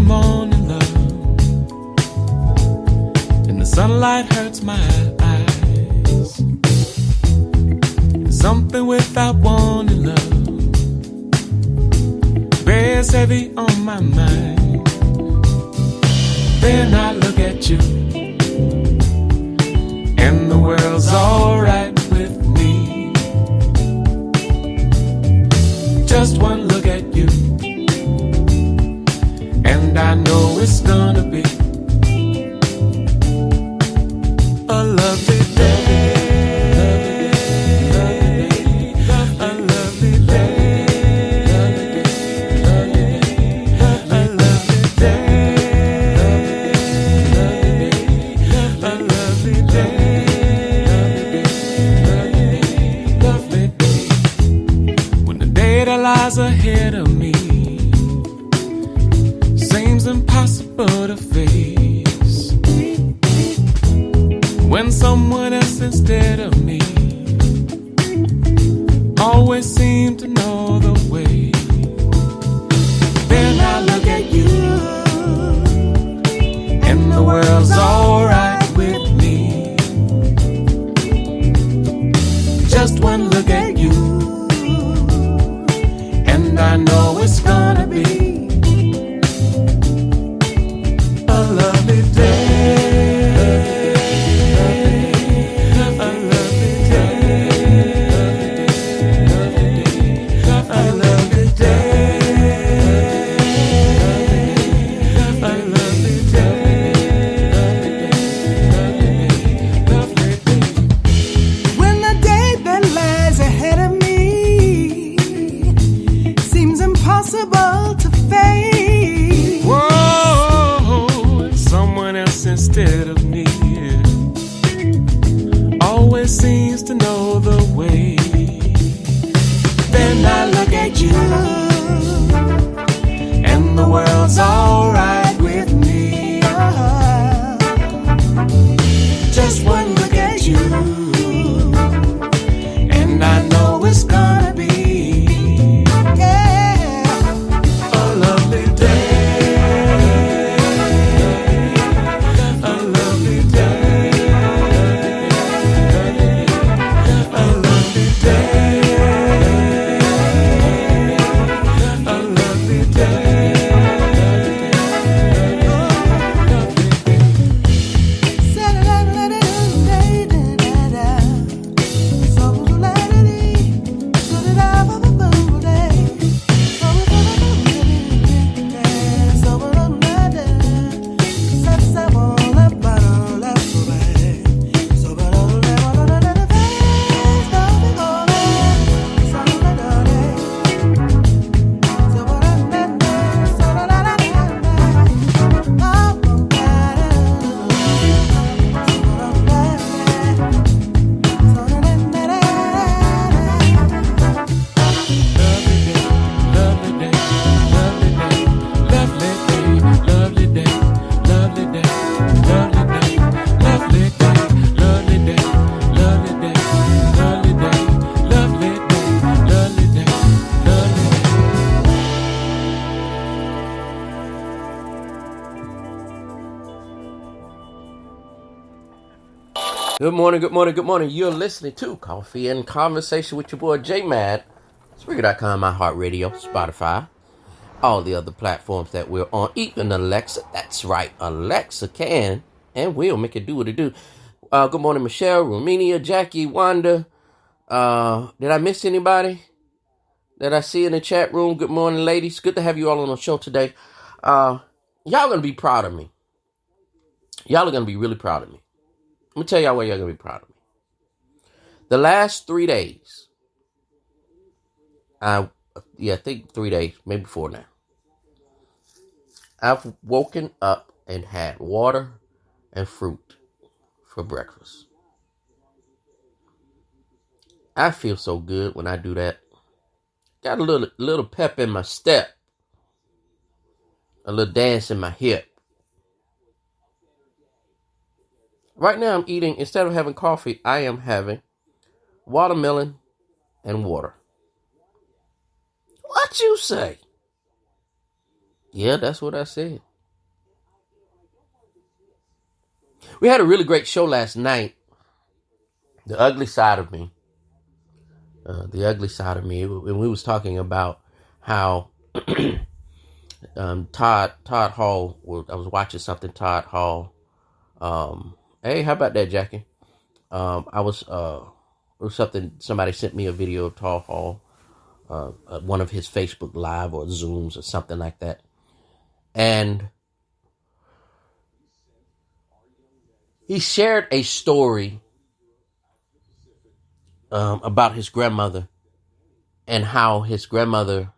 morning, love, and the sunlight hurts my eyes. Something without warning, love, bears heavy on my mind. Then I look at you, and the world's alright with me. Just one look at you, and I know it's gonna be a lovely day. Ahead of me seems impossible to face, when someone else instead of me always seems to know the way. Then I look at you, and the world's alright with me. Just one look at you, I know it's gonna be a lovely day, a lovely day, a lovely day, a lovely day. When the day that lies ahead of me impossible to face, whoa, someone else instead of me always seems to know the way. Then I look at you, and the world's alright with me. Just one look at you, and I know it's gonna be Good morning. You're listening to Coffee and Conversation with your boy J-Mad. Spreaker.com, iHeartRadio, Spotify, all the other platforms that we're on, even Alexa. That's right, Alexa can and will make it do what it do. Good morning, Michelle, Romania, Jackie, Wanda. Did I miss anybody that I see in the chat room? Good morning, ladies. Good to have you all on the show today. Y'all gonna be proud of me. Y'all are gonna be really proud of me. Let me tell y'all why y'all gonna be proud of me. The last 3 days, I think 3 days, maybe 4 now. I've woken up and had water and fruit for breakfast. I feel so good when I do that. Got a little pep in my step, a little dance in my hip. Right now I'm eating, instead of having coffee, I am having watermelon and water. What you say? Yeah, that's what I said. We had a really great show last night. The Ugly Side of Me. The Ugly Side of Me. And we was talking about how Todd Hall. I was watching something. Todd Hall. Hey, how about that, Jackie? I was it was something. Somebody sent me a video of Todd Hall, one of his Facebook Live or Zooms or something like that, and he shared a story about his grandmother and how his grandmother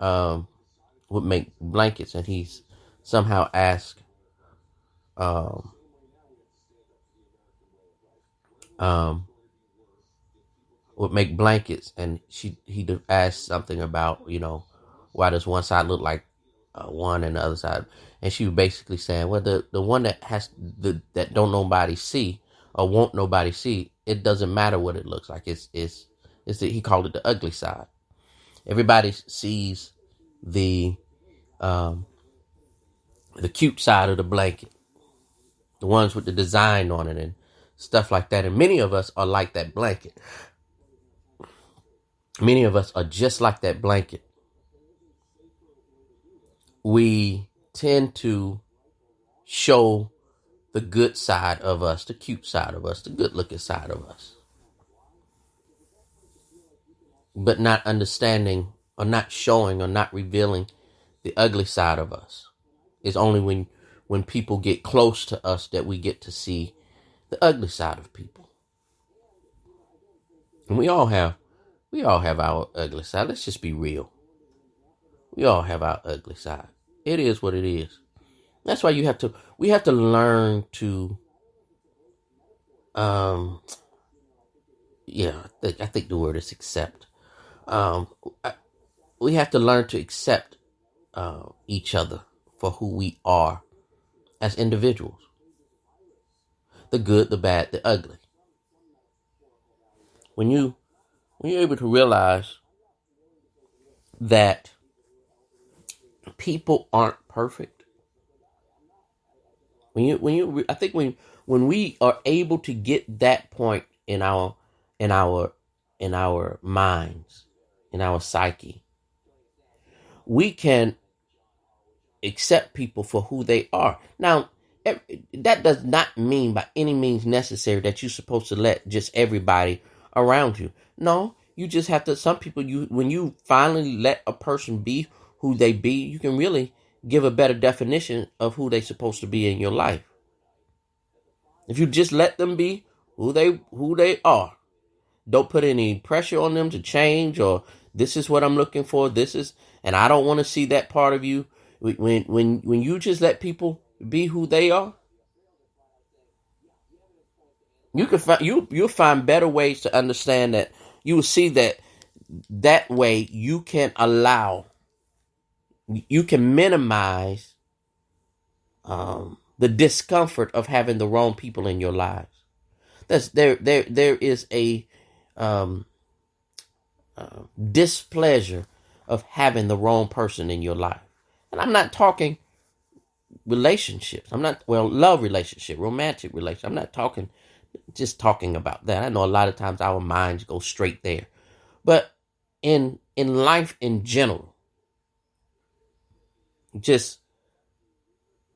would make blankets, and he's somehow asked would make blankets, and he asked something about, why does one side look like one and the other side, and she was basically saying, well, the one that that don't nobody see or won't nobody see, it doesn't matter what it looks like. He called it the ugly side. Everybody sees the cute side of the blanket, the ones with the design on it and stuff like that. And many of us are like that blanket. Many of us are just like that blanket. We tend to show the good side of us, the cute side of us, the good looking side of us, but not understanding or not showing or not revealing the ugly side of us. It's only when people get close to us that we get to see the ugly side of people. And we all have our ugly side. Let's just be real. We all have our ugly side. It is what it is. That's why we have to learn to, I think the word is accept. We have to learn to accept each other for who we are as individuals. The good, the bad, the ugly. When you're able to realize that people aren't perfect, when we are able to get that point in our minds, in our psyche, we can accept people for who they are. Now, that does not mean by any means necessary that you're supposed to let just everybody around you. No, you just have to. Some people, when you finally let a person be who they be, you can really give a better definition of who they're supposed to be in your life. If you just let them be who they are, don't put any pressure on them to change, or this is what I'm looking for. And I don't want to see that part of you. When you just let people be who they are, you'll find better ways to understand that. You will see that way you can minimize the discomfort of having the wrong people in your lives. There is a displeasure of having the wrong person in your life. And I'm not talking relationships. Love relationship, romantic relationship. I'm not talking about that. I know a lot of times our minds go straight there. But in life in general, just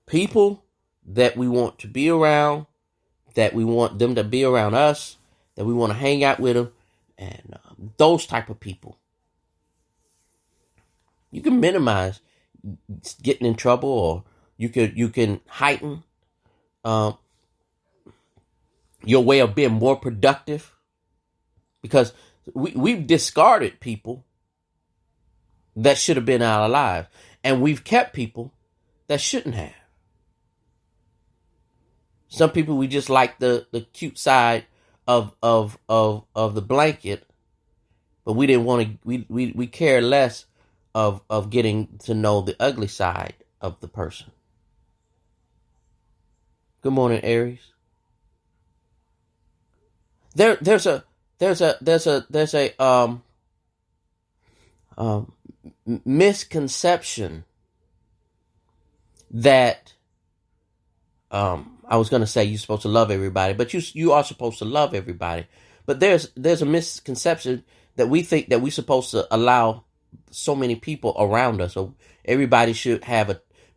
people that we want to be around, that we want them to be around us, that we want to hang out with them, and those type of people. You can minimize getting in trouble, or you can heighten your way of being more productive, because we've discarded people that should have been in our lives, and we've kept people that shouldn't have. Some people, we just like the cute side of the blanket, but we didn't want to. We care less of getting to know the ugly side of the person. Good morning, Aries. There's a misconception that I was going to say you're supposed to love everybody, but you are supposed to love everybody. But there's a misconception that we think that we're supposed to allow so many people around us, or everybody should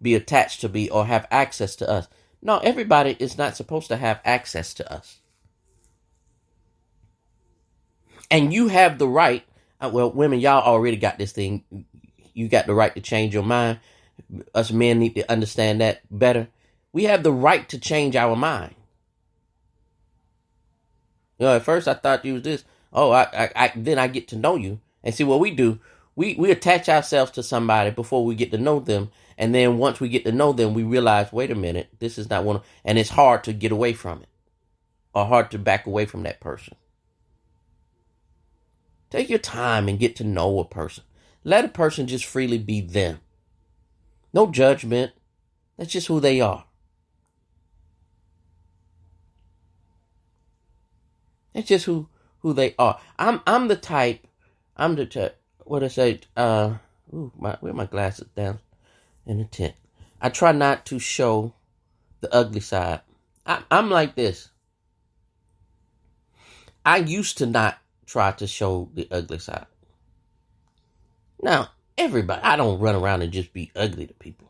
be attached to be or have access to us. No, everybody is not supposed to have access to us. And you have the right, well, women, y'all already got this thing. You got the right to change your mind. Us men need to understand that better. We have the right to change our mind. At first I thought you was this. Oh, then I get to know you. And see what we do. We attach ourselves to somebody before we get to know them. And then once we get to know them, we realize, wait a minute, this is not one. And it's hard to get away from it. Or hard to back away from that person. Take your time and get to know a person. Let a person just freely be them. No judgment. That's just who they are. That's just who they are. I'm the type. What I say? Where my glasses down in the tent. I try not to show the ugly side. I'm like this. I used to not try to show the ugly side. Now, everybody, I don't run around and just be ugly to people.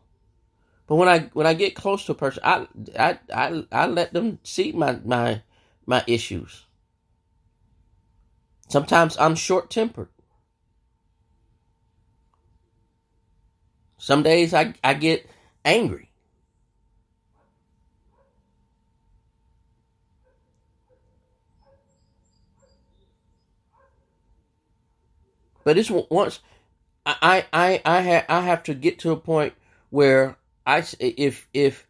But when I get close to a person, I let them see my issues. Sometimes I'm short-tempered. Some days I get angry. But it's once I have to get to a point where if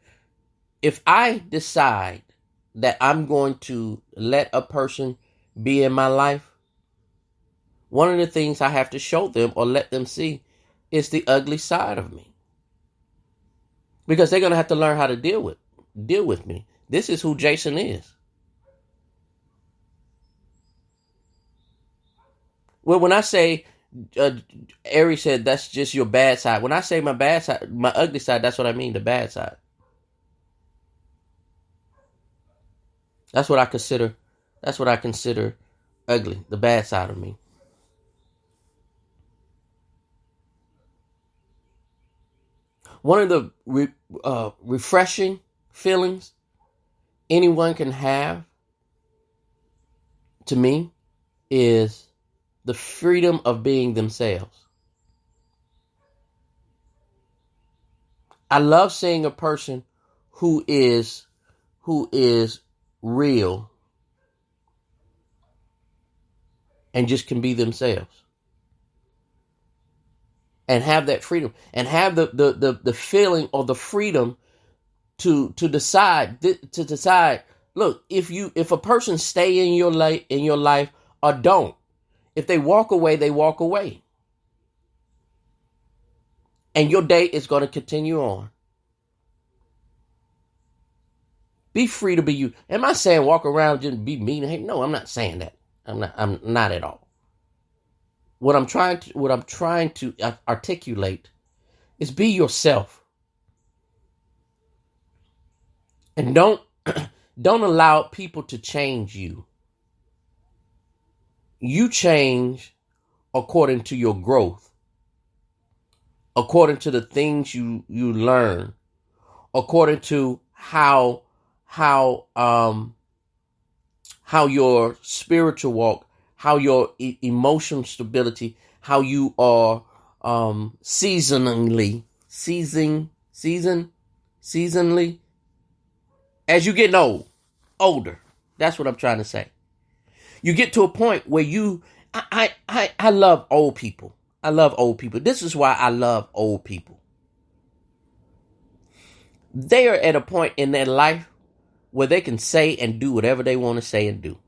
I decide that I'm going to let a person be in my life, one of the things I have to show them or let them see is the ugly side of me. Because they're going to have to learn how to deal with me. This is who Jason is. Well, when I say, Ari said that's just your bad side. When I say my bad side, my ugly side, that's what I mean, the bad side. That's what I consider ugly, the bad side of me. One of the refreshing feelings anyone can have, to me, is the freedom of being themselves. I love seeing a person who is real and just can be themselves. And have that freedom. And have the feeling or the freedom to decide. Look, if a person stay in your life or don't. If they walk away, they walk away. And your day is going to continue on. Be free to be you. Am I saying walk around and be mean? No, I'm not saying that. I'm not at all. What I'm trying to articulate is be yourself. And don't allow people to change you. You change according to your growth, according to the things you learn, according to how your spiritual walk, how your emotional stability, how you are seasonally, as you get older. That's what I'm trying to say. You get to a point where I love old people. I love old people. This is why I love old people. They are at a point in their life where they can say and do whatever they want to say and do.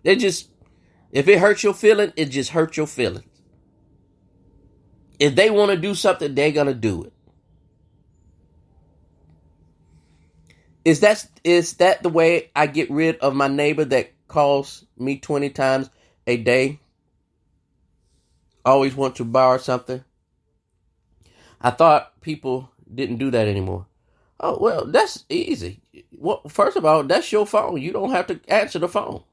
If it hurts your feelings, it just hurts your feelings. If they want to do something, they're going to do it. Is that the way I get rid of my neighbor that calls me 20 times a day? Always want to borrow something? I thought people didn't do that anymore. Oh, well, that's easy. Well, first of all, that's your phone. You don't have to answer the phone.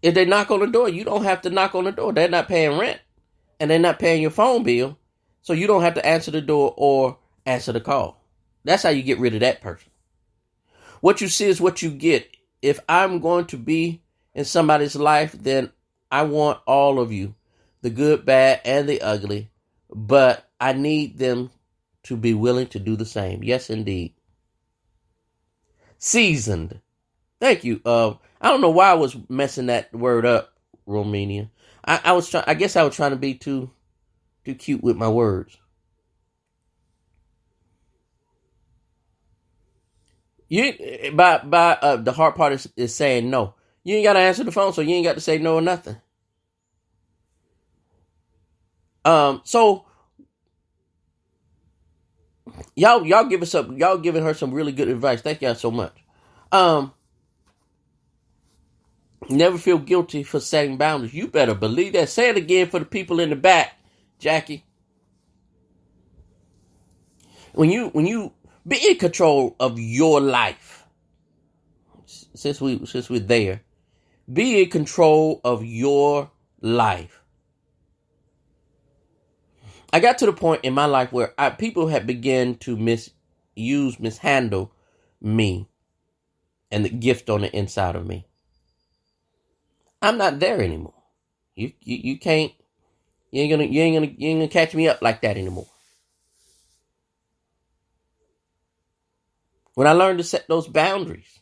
If they knock on the door, you don't have to knock on the door. They're not paying rent and they're not paying your phone bill. So you don't have to answer the door or answer the call. That's how you get rid of that person. What you see is what you get. If I'm going to be in somebody's life, then I want all of you, the good, bad, and the ugly. But I need them to be willing to do the same. Yes, indeed. Seasoned. Thank you. I don't know why I was messing that word up, Romania. I was trying. I guess I was trying to be too cute with my words. You by the hard part is saying no. You ain't got to answer the phone, so you ain't got to say no or nothing. So y'all give us up. Y'all giving her some really good advice. Thank y'all so much. Never feel guilty for setting boundaries. You better believe that. Say it again for the people in the back, Jackie. When you be in control of your life, since we're there, be in control of your life. I got to the point in my life where people had begun to mishandle me and the gift on the inside of me. I'm not there anymore. You can't. You ain't gonna catch me up like that anymore. When I learned to set those boundaries,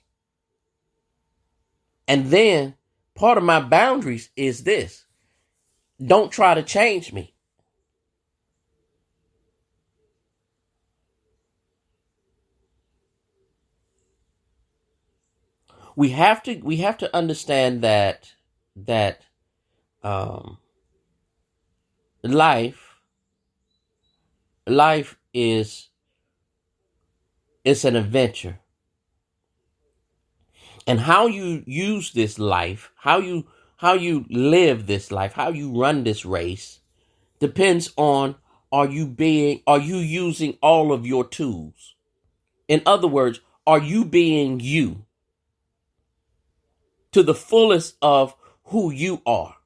and then part of my boundaries is this: don't try to change me. We have to understand that life is it's an adventure, and how you use this life, how you live this life, how you run this race, depends on are you using all of your tools? In other words, are you being you to the fullest of who you are?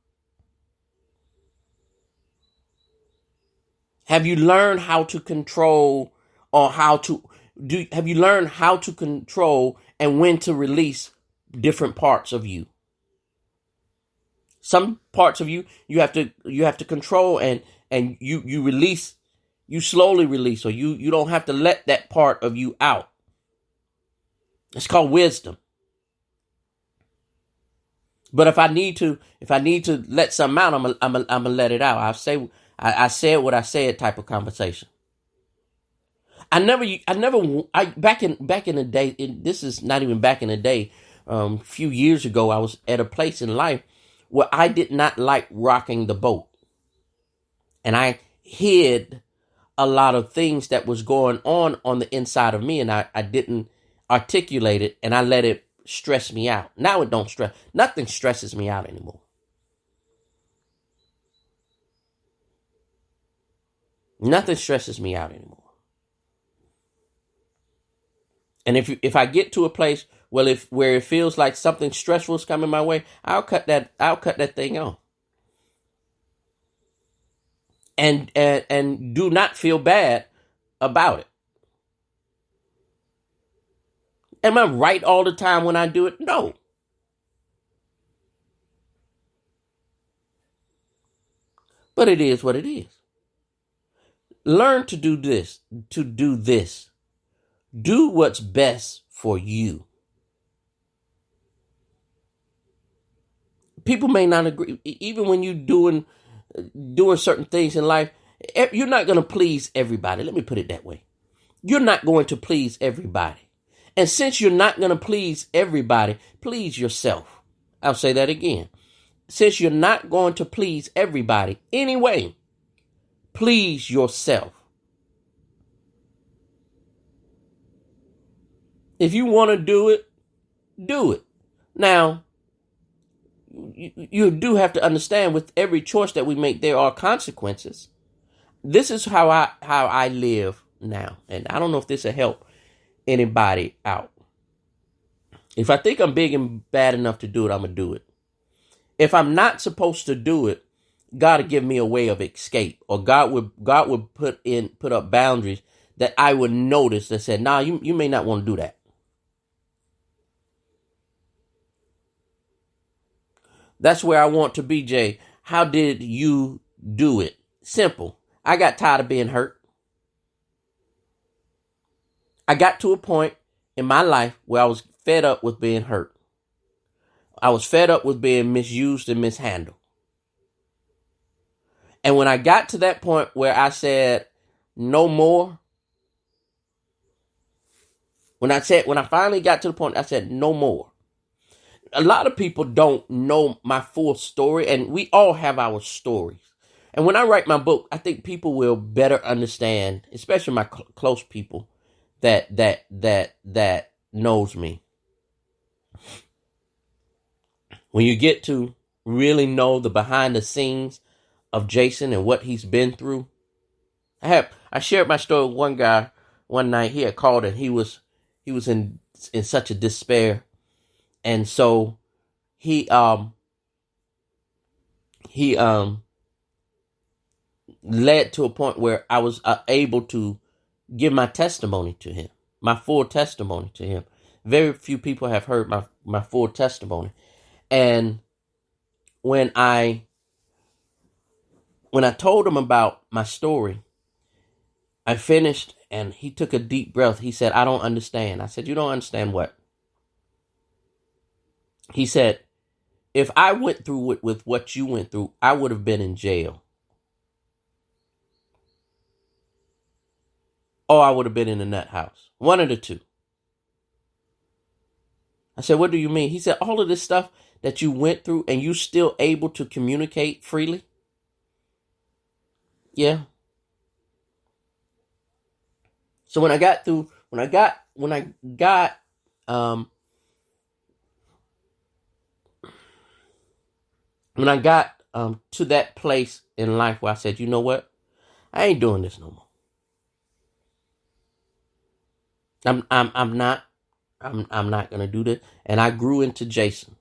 Have you learned how to control or have you learned how to control and when to release different parts of you? Some parts of you have to control and you release, you slowly release, or you don't have to let that part of you out. It's called wisdom. But if I need to let something out, I'm gonna let it out. I said what I said type of conversation. Back in the day, this is not even back in the day. A few years ago, I was at a place in life where I did not like rocking the boat. And I hid a lot of things that was going on the inside of me, and I didn't articulate it, and I let it stress me out. Now it don't stress. Nothing stresses me out anymore. Nothing stresses me out anymore. And if I get to a place where it feels like something stressful is coming my way, I'll cut that thing off. And do not feel bad about it. Am I right all the time when I do it? No. But it is what it is. Learn to do this. Do what's best for you. People may not agree. Even when you're doing certain things in life, you're not going to please everybody. Let me put it that way. You're not going to please everybody. And since you're not going to please everybody, please yourself. I'll say that again. Since you're not going to please everybody anyway, please yourself. If you want to do it, do it. Now, you do have to understand with every choice that we make, there are consequences. This is how I live now. And I don't know if this will help anybody out. If I think I'm big and bad enough to do it, I'm going to do it. If I'm not supposed to do it, God would give me a way of escape, or God would put up boundaries that I would notice that said, nah, you may not want to do that. That's where I want to be, Jay. How did you do it? Simple. I got tired of being hurt. I got to a point in my life where I was fed up with being hurt. I was fed up with being misused and mishandled. And when I got to that point where I said, no more, when I finally got to the point, I said, no more. A lot of people don't know my full story, and we all have our stories. And when I write my book, I think people will better understand, especially my close people that knows me. When you get to really know the behind the scenes of Jason and what he's been through. I shared my story with one guy one night. He had called and he was in such a despair. And so he led to a point where I was able to give my testimony to him, my full testimony to him. Very few people have heard my full testimony. And when I told him about my story, I finished and he took a deep breath. He said, I don't understand. I said, you don't understand what? He said, if I went through with what you went through, I would have been in jail. Or I would have been in a nut house. One of the two. I said, what do you mean? He said, all of this stuff that you went through and you still able to communicate freely? Yeah. So when I got to that place in life where I said, you know what? I ain't doing this no more. I'm not gonna do this. And I grew into Jason.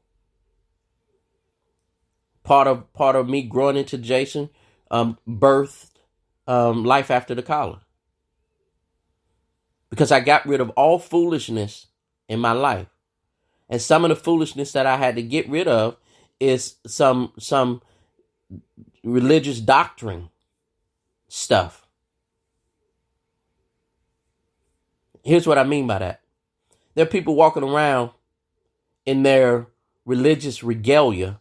Part of me growing into Jason birthed Life After the Collar. Because I got rid of all foolishness in my life. And some of the foolishness that I had to get rid of is some religious doctrine stuff. Here's what I mean by that. There are people walking around in their religious regalia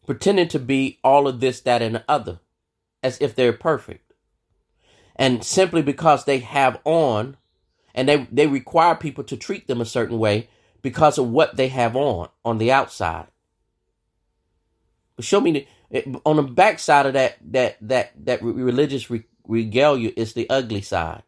pretending to be all of this, that, and the other, as if they're perfect. And simply because they have on, and they require people to treat them a certain way because of what they have on the outside. But show me on the backside of that religious regalia is the ugly side.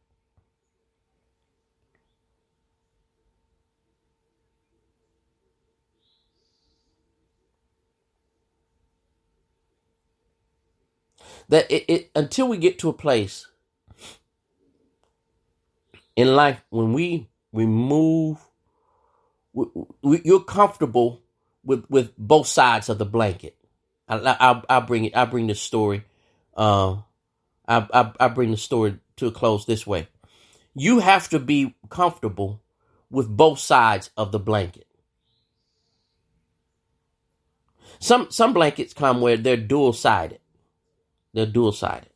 That it until we get to a place in life when we remove, you're comfortable with both sides of the blanket. I bring the story. I bring the story to a close this way. You have to be comfortable with both sides of the blanket. Some blankets come where they're dual-sided. They're dual-sided.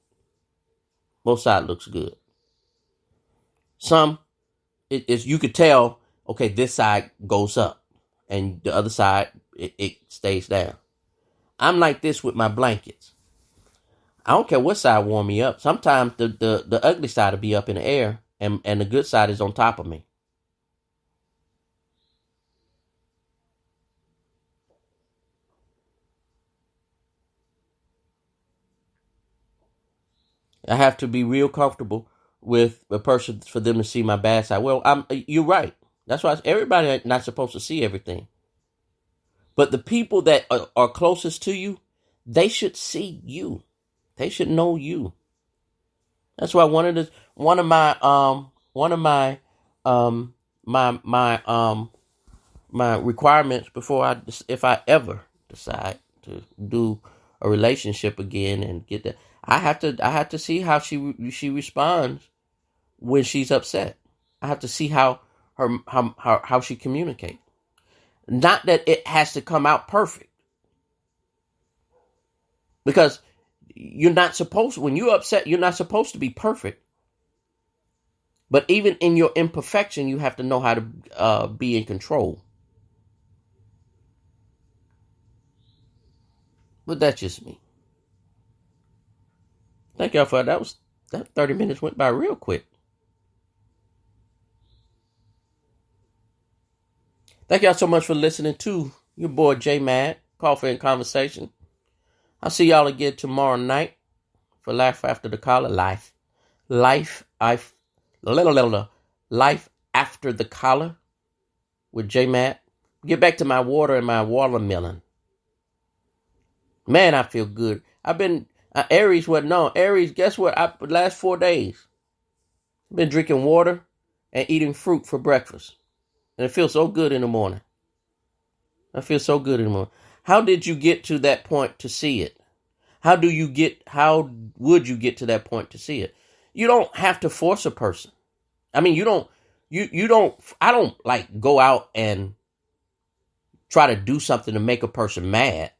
Both sides looks good. Some, you could tell, okay, this side goes up and the other side, it stays down. I'm like this with my blankets. I don't care what side warm me up. Sometimes the ugly side will be up in the air and the good side is on top of me. I have to be real comfortable with a person for them to see my bad side. Well, you're right. That's why everybody not supposed to see everything. But the people that are closest to you, they should see you. They should know you. That's why one of my my requirements before if I ever decide to do a relationship again and get that, I have to see how she responds when she's upset. I have to see how she communicates. Not that it has to come out perfect, because when you're upset, you're not supposed to be perfect. But even in your imperfection, you have to know how to be in control. But that's just me. Thank y'all for that. That 30 minutes went by real quick. Thank y'all so much for listening to your boy J Mad, Coffee and Conversation. I'll see y'all again tomorrow night for Life After the Collar. Life After the Collar with J Mad. Get back to my water and my watermelon. Man, I feel good. I've been Aries wasn't on. Aries, guess what? The last 4 days, I've been drinking water and eating fruit for breakfast. And it feels so good in the morning. I feel so good in the morning. How did you get to that point to see it? How would you get to that point to see it? You don't have to force a person. I mean, I don't like go out and try to do something to make a person mad.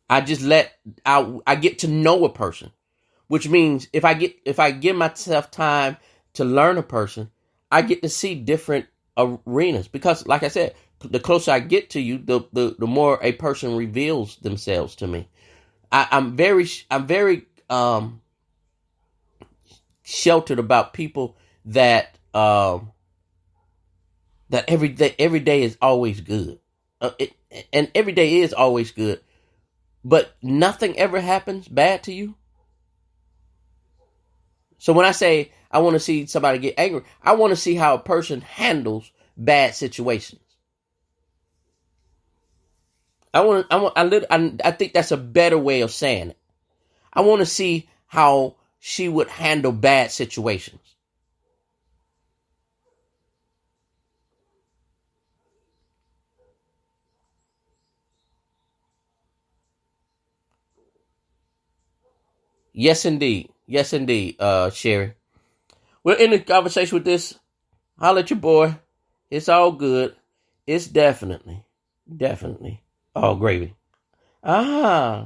I get to know a person, which means if I give myself time to learn a person, I get to see different arenas, because like I said, the closer I get to you, the more a person reveals themselves to me. I'm very sheltered about people that every day is always good, and every day is always good, but nothing ever happens bad to you. So when I say I want to see somebody get angry, I want to see how a person handles bad situations. I think that's a better way of saying it. I want to see how she would handle bad situations. Yes, indeed. Yes, indeed, Sherry. We're in a conversation with this. Holla at your boy. It's all good. It's definitely all gravy. Ah.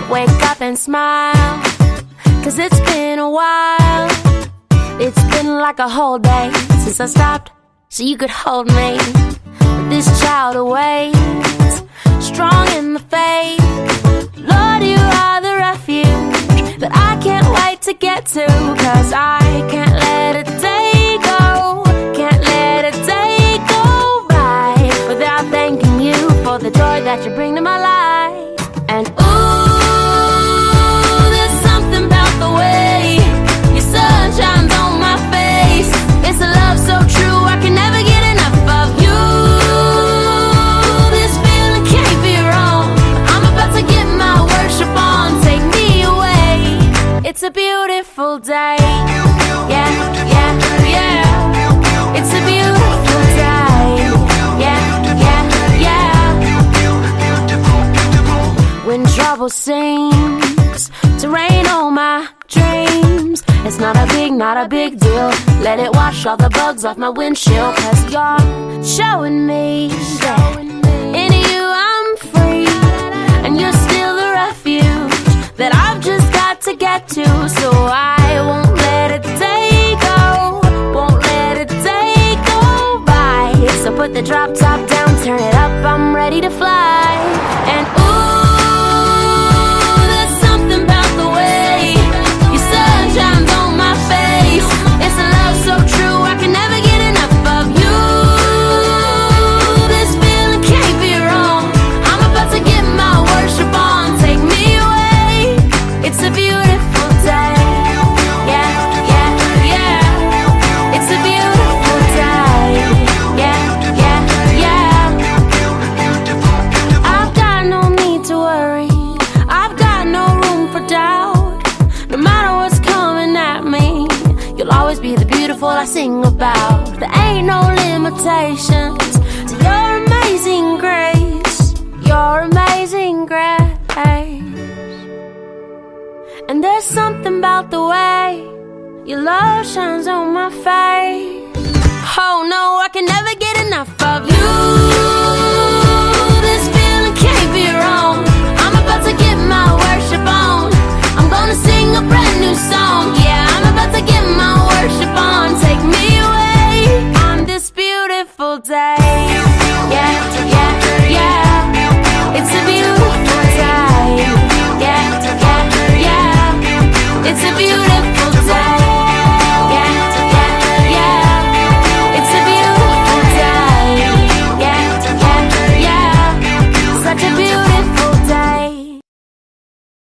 Wake up and smile, 'cause it's been a while. It's been like a whole day since I stopped so you could hold me. But this child awaits, strong in the faith. Lord, you are the refuge that I can't wait to get to, 'cause I can't let a day go, can't let a day go by without thanking you for the joy that you bring to my life. And there's something about the way your sun shines on my face. It's a love so true, I can never get enough of you. This feeling can't be wrong. I'm about to get my worship on, take me away. It's a beautiful day. Yeah, yeah, yeah. It's a beautiful day. Yeah, yeah, yeah. When trouble seems to rain on my dreams, it's not a big deal. Let it wash all the bugs off my windshield, 'cause you're showing me that in you I'm free, and you're still the refuge that I've just got to get to. So I won't let a day go, won't let a day go by. So put the drop top down, turn it up, I'm ready to fly. And there's something about the way your sun shines on my face. It's a love so true, I can never get enough of you. This feeling can't be wrong. I'm about to get my worship on, take me away. It's a beautiful day. Yeah, yeah, yeah. It's a beautiful day. sing about. There ain't no limitations to your amazing grace, your amazing grace. And there's something about the way your love shines on my face.